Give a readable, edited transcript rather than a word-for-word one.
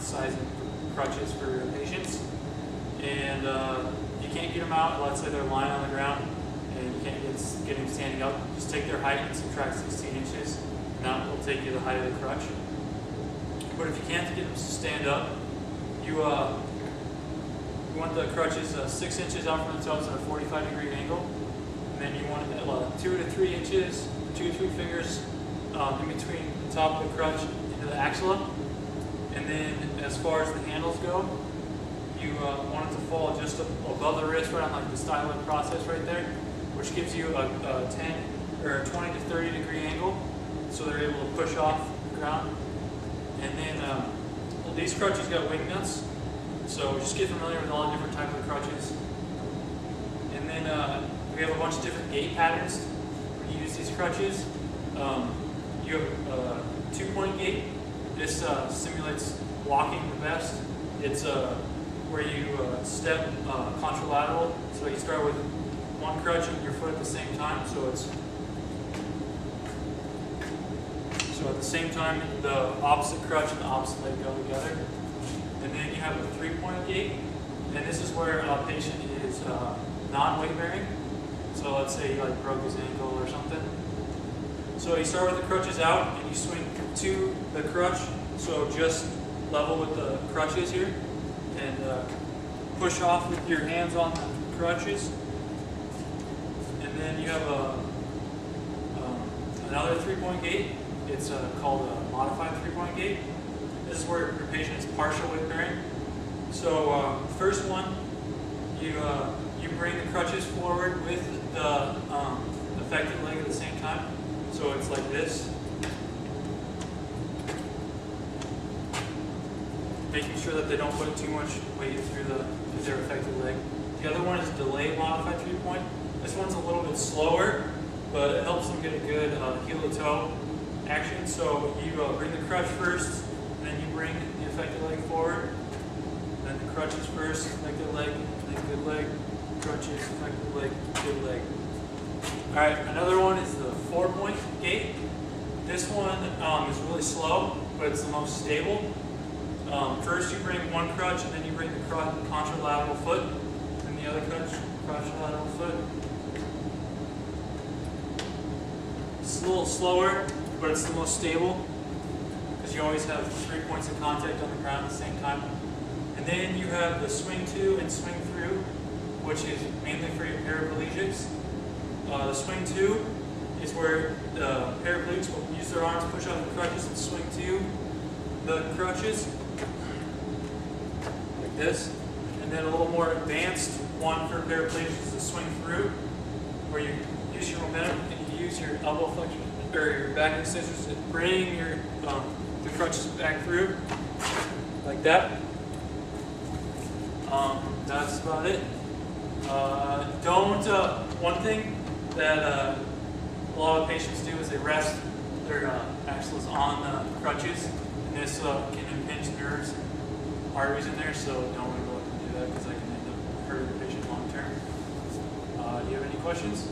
sizing crutches for your patients. And you can't get them out, let's say they're lying on the ground and you can't get them standing up. Just take their height and subtract 16 inches, and that will take you the height of the crutch. But if you can't get them to stand up, you want the crutches 6 inches out from themselves at a 45-degree angle, and then you want it 2 to 3 inches, 2 to 3 fingers in between the top of the crutch into the axilla. And then as far as the handles go, you want it to fall just above the wrist, right on like the styling process right there, which gives you a 10 or a 20 to 30-degree angle, so they're able to push off the ground. And then these crutches got wing nuts, so just get familiar with all the different types of crutches. And then we have a bunch of different gait patterns when you use these crutches. You have a 2-point gait. This simulates walking the best. It's where you step contralateral, so you start with one crutch and your foot at the same time. So at the same time, the opposite crutch and the opposite leg go together. And then you have a 3-point gait, and this is where a patient is non-weight bearing. So let's say he like broke his ankle or something. So you start with the crutches out and you swing to the crutch, so just level with the crutches here, and push off with your hands on the crutches. And then you have another 3-point gait. It's called a modified 3-point gait. This is where your patient is partial weight bearing. So first one, you bring the crutches forward with the affected leg at the same time. So it's like this. Making sure that they don't put too much weight through their affected leg. The other one is delayed modified 3-point. This one's a little bit slower, but it helps them get a good heel to toe action. So you bring the crutch first, and then you bring the affected leg forward. Then the crutches first, affected leg, then good leg, crutches, affected leg, good leg. All right, another one is the 4-point gait. This one is really slow, but it's the most stable. First you bring one crutch, and then you bring the contralateral foot, and the other crutch, contralateral foot. It's a little slower, but it's the most stable, because you always have 3 points of contact on the ground at the same time. And then you have the swing to and swing through, which is mainly for your paraplegics. The swing to is where the paraplegics will use their arms, push off the crutches, and swing to the crutches, like this. And then a little more advanced one for paraplegics is the swing through, where you use your momentum and you use your elbow flexion or your back extensions to bring your the crutches back through, like that. That's about it. One thing that a lot of patients do is they rest their axles on the crutches, and this can impinge nerves and arteries in there, so don't really go up and do that, because that can end up hurting the patient long term. Do you have any questions?